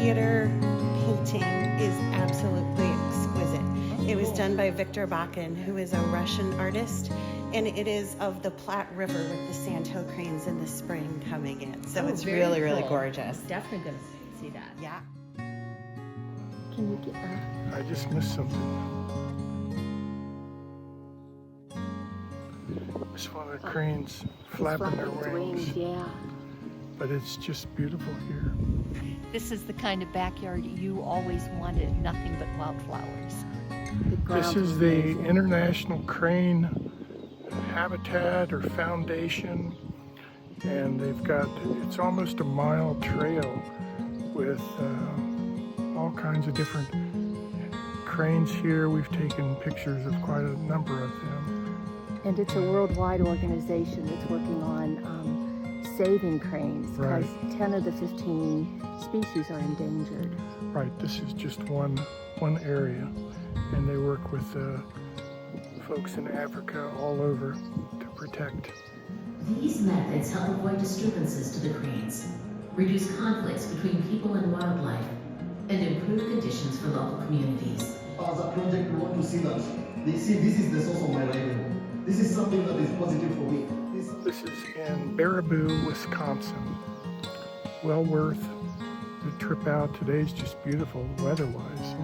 theater painting is absolutely exquisite. It was done by Viktor Bakin, who is a Russian artist, and it is of the Platte River with the sandhill cranes in the spring coming in. So it's really, really gorgeous. Definitely gonna see that. Yeah. Can you get that? I just missed something. It's one of the cranes flapping their wings. Yeah. But it's just beautiful here. This is the kind of backyard you always wanted, nothing but wildflowers. This is the International Crane Habitat or Foundation, and they've got, it's almost a mile trail with all kinds of different cranes here. We've taken pictures of quite a number of them. And it's a worldwide organization that's working on saving cranes, because 10 of the 15 species are endangered. Right, this is just one area, and they work with folks in Africa all over to protect. These methods help avoid disturbances to the cranes, reduce conflicts between people and wildlife, and improve conditions for local communities. As a project, we want to see that they see this is the source of my livelihood. This is something that is positive for me. This is in Baraboo, Wisconsin. Well worth the trip out. Today's just beautiful weather-wise.